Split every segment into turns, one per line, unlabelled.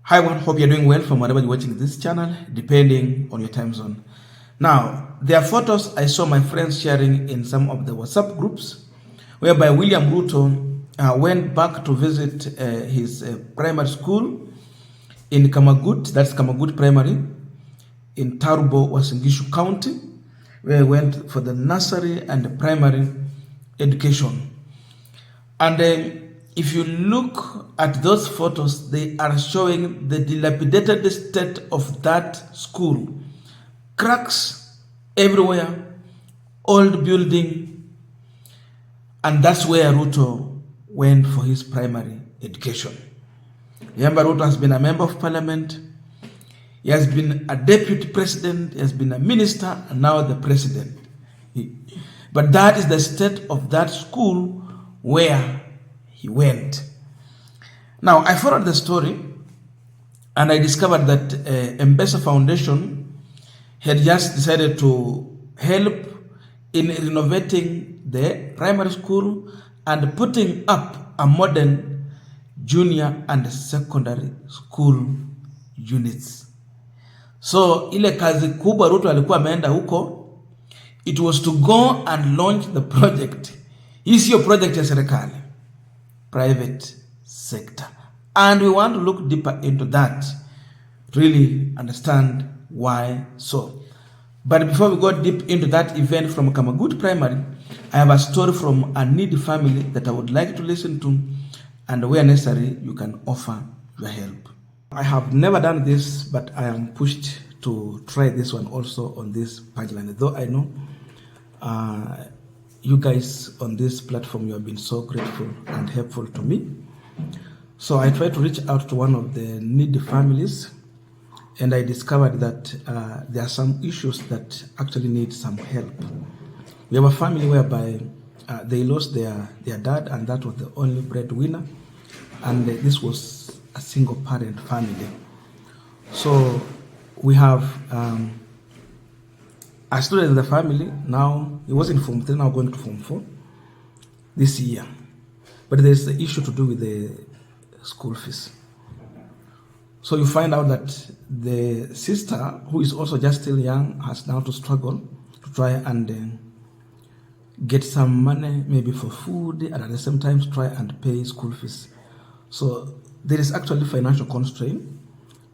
Hi everyone, hope you're doing well from wherever you're watching this channel, depending on your time zone. Now, there are photos I saw my friends sharing in some of the WhatsApp groups, whereby William Ruto went back to visit his primary school in Kamagut, that's Kamagut Primary, in Tarubo, Uasin Gishu County, where he went for the nursery and primary education. And if you look at those photos, they are showing the dilapidated state of that school. Cracks everywhere, old building, and that's where Ruto went for his primary education. Remember, Ruto has been a member of parliament, he has been a deputy president, he has been a minister, and now the president. But that is the state of that school where he went. Now, I followed the story and I discovered that M-Pesa Foundation had just decided to help in renovating the primary school and putting up a modern junior and secondary school units. So ile kazi kubwa Ruto alikuwa ameenda huko, it was to go and launch the project. Hii sio project ya serikali, private sector. And we want to look deeper into that, really understand why so. But before we go deep into that event from Kamagut Primary, I have a story from a needy family that I would like to listen to, and where necessary, you can offer your help. I have never done this, but I am pushed to try this one also on this Punchline, though I know you guys on this platform, you have been so grateful and helpful to me. So I tried to reach out to one of the needy families, and I discovered that there are some issues that actually need some help. We have a family whereby they lost their dad, and that was the only breadwinner, and this was a single parent family. So we have a student in the family. Now he was in Form 3, now going to Form 4 this year. But there's the issue to do with the school fees. So you find out that the sister, who is also just still young, has now to struggle to try and get some money, maybe for food, and at the same time try and pay school fees. So there is actually financial constraint,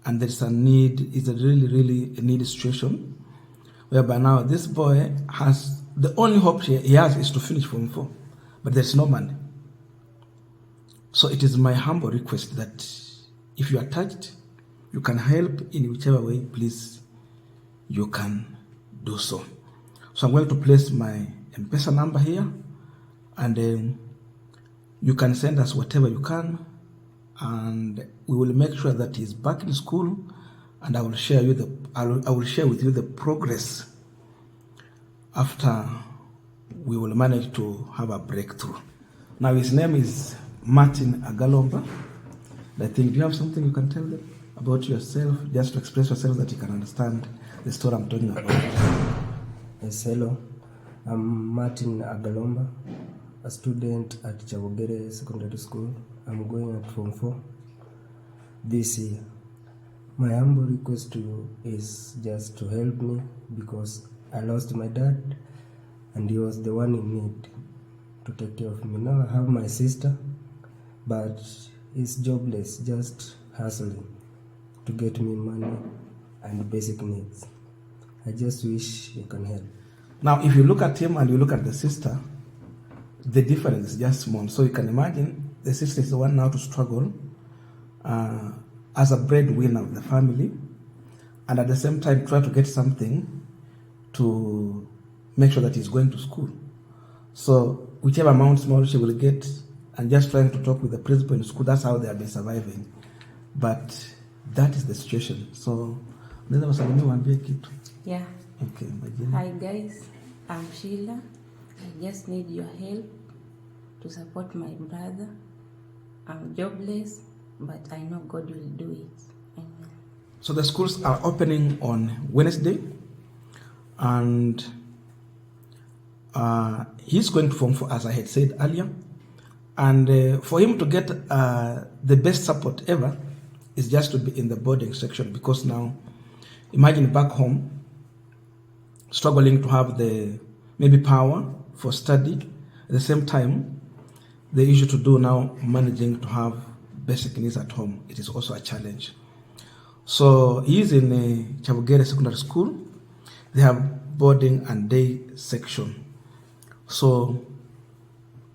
and there is a need, it's a really a needy situation, whereby now this boy has, the only hope he has is to finish Form 4, but there's no money. So it is my humble request that if you are touched, you can help in whichever way, please, you can do so. So I'm going to place my M-Pesa number here, and then you can send us whatever you can, and we will make sure that he's back in school, and I will share with you the progress after we will manage to have a breakthrough. Now his name is Martin Agalomba. I think, do you have something you can tell them about yourself, just to express yourself that you can understand the story I'm talking about?
Yes, hello. I'm Martin Agalomba, a student at Chavogere Secondary School. I'm going at Form 4 this year. My humble request to you is just to help me, because I lost my dad and he was the one in need to take care of me. Now I have my sister, but he's jobless, just hustling to get me money and basic needs. I just wish you can help.
Now, if you look at him and you look at the sister, the difference is just small. So you can imagine the sister is the one now to struggle as a breadwinner of the family, and at the same time try to get something to make sure that he's going to school. So whichever amount small she will get, and just trying to talk with the principal in school, that's how they have been surviving. But that is the situation. So,
yeah.
Okay.
Hi guys, I'm Sheila. I just need your help to support my brother. I'm jobless, but I know God will do it. Amen.
So the schools are opening on Wednesday, and he's going to Form 4, as I had said earlier. And for him to get the best support ever, is just to be in the boarding section, because now imagine back home struggling to have the maybe power for study, at the same time the issue to do now managing to have basic needs at home. It is also a challenge. So he is in a Chavogere secondary school. They have boarding and day section. So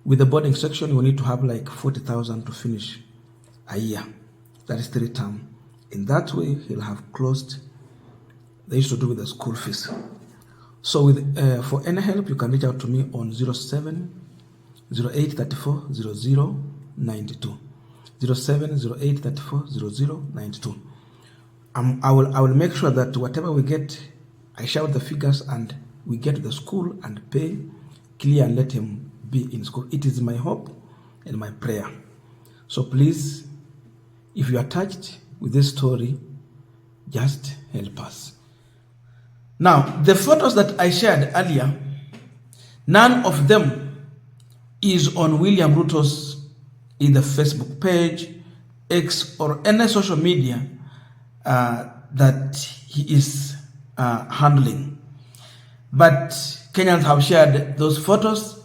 with the boarding section, you need to have like 40,000 to finish a year. That is 3 terms. In that way, he'll have closed the issue to do with the school fees. So with for any help, you can reach out to me on 07 08 34 00 92. 07 08 34 00 92. I will make sure that whatever we get, I shout the figures and we get to the school and pay clear and let him be in school. It is my hope and my prayer. So please, if you are touched with this story, just help us. Now, the photos that I shared earlier, none of them is on William Ruto's either Facebook page, X, or any social media that he is handling. But Kenyans have shared those photos.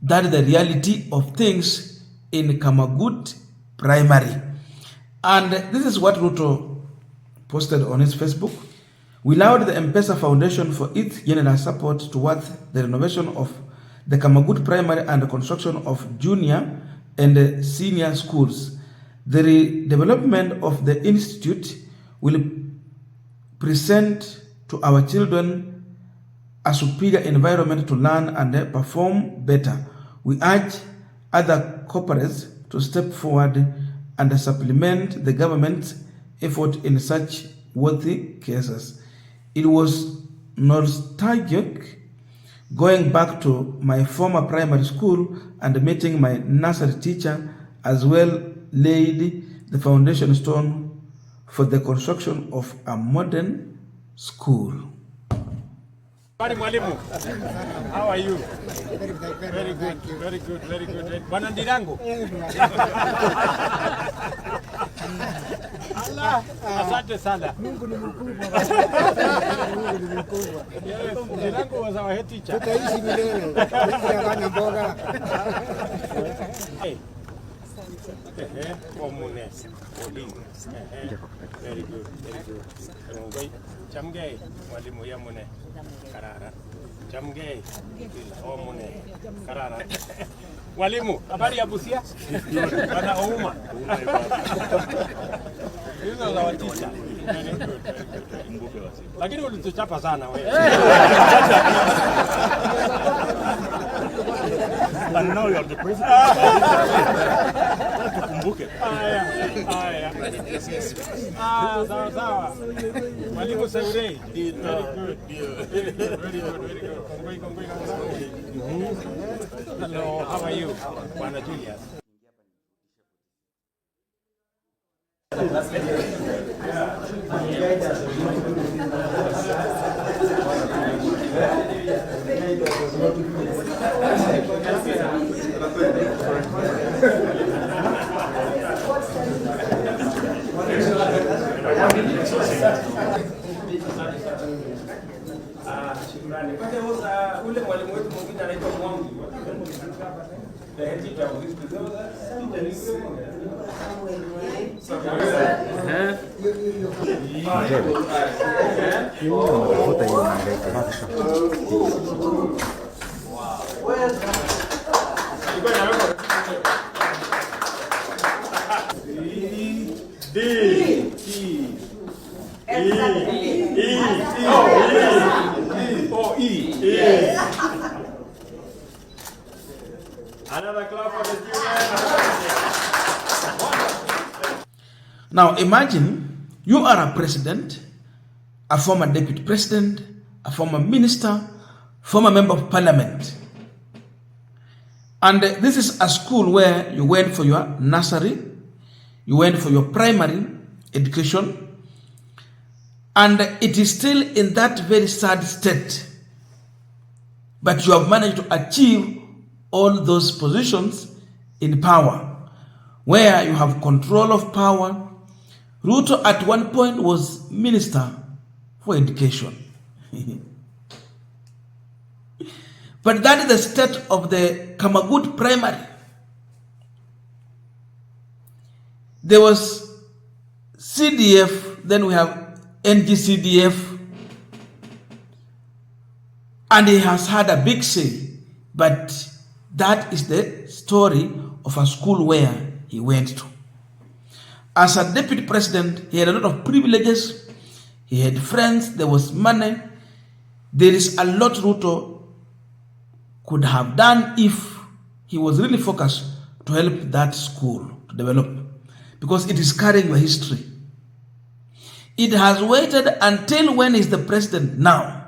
That is the reality of things in Kamagut Primary. And this is what Ruto posted on his Facebook. We laud the M-Pesa Foundation for its generous support towards the renovation of the Kamagut Primary and the construction of junior and senior schools. The redevelopment of the institute will present to our children a superior environment to learn and perform better. We urge other corporates to step forward and supplement the government's effort in such worthy cases. It was nostalgic going back to my former primary school and meeting my nursery teacher, as well laid the foundation stone for the construction of a modern school.
Mwalimu, how are you? Very good, very good, very good. Bwana Ndirangu. Allah, asante sana. Mungu ni mkubwa. Mungu ni mkubwa. Ndirangu was our head teacher. Tutaishi milele. Tunafanya mboga. Very good, very good. Chamgei, mwalimu yamune. Karara. Chamgei. Omune. Karara. Mwalimu, habari ya Busia? Bana Ouma. Hizo za watisha. Lakini ulituchapa sana wewe. And now you are the president. Tukumbuke. Haya. Sawa. Mwalimu Stureh did very good. Very good. Hello, how are you? Bwana Julius. Ule mwalimu wetu mwingine anaitwa Mwangi. The head teacher of this business. Another clap for the students.
Now imagine you are a president, a former deputy president, a former minister, former member of parliament. And this is a school where you went for your nursery, you went for your primary education, and it is still in that very sad state. But you have managed to achieve all those positions in power, where you have control of power, Ruto at one point was Minister for Education. But that is the state of the Kamagut primary. There was CDF, then we have NGCDF, and he has had a big say. But that is the story of a school where he went to. As a deputy president, he had a lot of privileges. He had friends. There was money. There is a lot Ruto could have done if he was really focused to help that school to develop, because it is carrying the history. It has waited until when is the president now?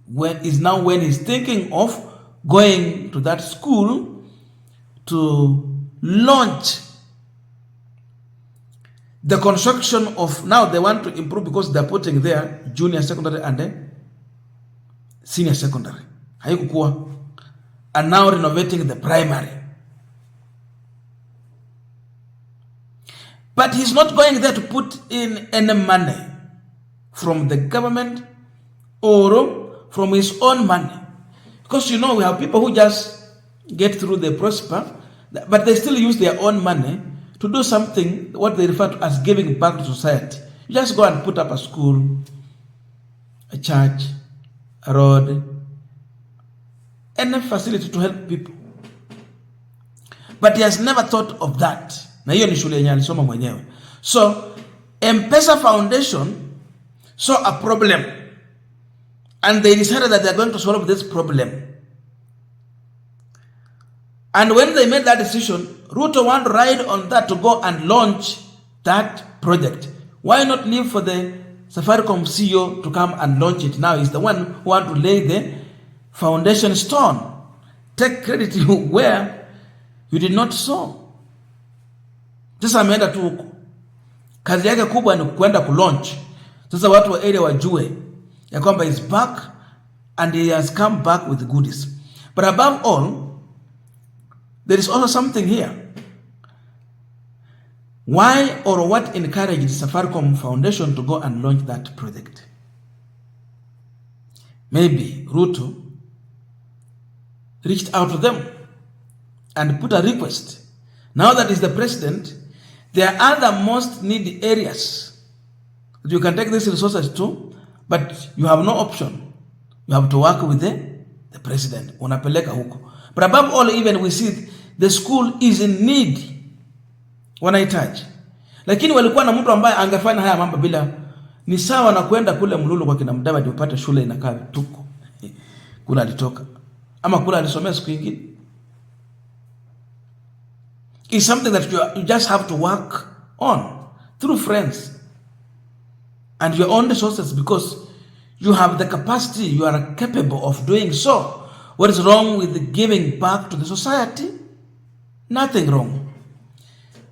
When he's thinking of going to that school to launch the construction of, now they want to improve because they're putting there junior secondary and then senior secondary. And now renovating the primary. But he's not going there to put in any money from the government or from his own money. Because we have people who just get through, they prosper, but they still use their own money to do something, what they refer to as giving back to society. You just go and put up a school, a church, a road, any facility to help people. But he has never thought of that. Na hiyo ni shule yenye alisoma mwenyewe. So, M-Pesa Foundation saw a problem, and they decided that they are going to solve this problem. And when they made that decision, Ruto want to ride on that to go and launch that project. Why not leave for the Safaricom CEO to come and launch it? Now he's the one who want to lay the foundation stone. Take credit where you did not sow. Sasa ameenda tu huko. Kazi yake kubwa ni kwenda kulaunch. Sasa watu wa area wajue ya kwamba he's back and he has come back with goodies. But above all, there is also something here. Why or what encouraged Safaricom Foundation to go and launch that project? Maybe Ruto reached out to them and put a request. Now that he's the president, there are other most needy areas that you can take these resources to, but you have no option. You have to work with the president. Unapeleka huko. But above all, even we see the school is in need. Wanahitaji. Lakini walikuwa na mtu ambaye angefanya haya mambo bila, ni sawa na kwenda kule Mlulu kwa kina Mdavadi upate shule inakaa tuko. Kula alitoka. Ama kula alisomea siku nyingine. It's something that you just have to work on through friends and your own resources, because you have the capacity, you are capable of doing so. What is wrong with giving back to the society? Nothing wrong.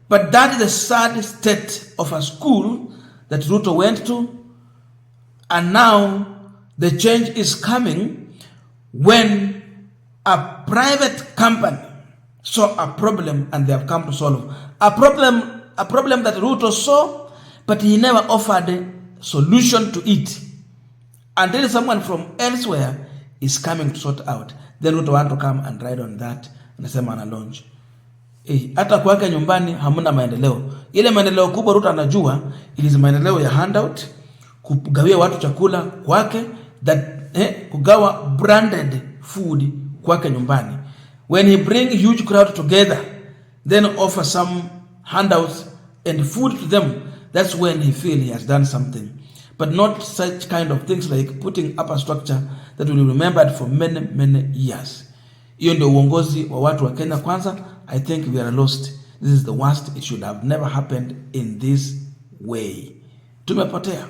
But that is the sad state of a school that Ruto went to, and now the change is coming when a private company saw a problem and they have come to solve a problem that Ruto saw, but he never offered a solution to it until someone from elsewhere is coming to sort out. Then Ruto want to come and ride on that, anasema ana launch. Hata kwake nyumbani hamuna maendeleo. Ile maendeleo kubwa Ruto anajua ili maendeleo ya handout, kugawia watu chakula kwake, that kugawa branded food kwake nyumbani. When he bring huge crowd together, then offer some handouts and food to them, that's when he feel he has done something. But not such kind of things like putting up a structure that will be remembered for many, many years. Hiyo ndio uongozi wa watu wa Kenya kwanza. I think we are lost. This is the worst. It should have never happened in this way. Tumepotea.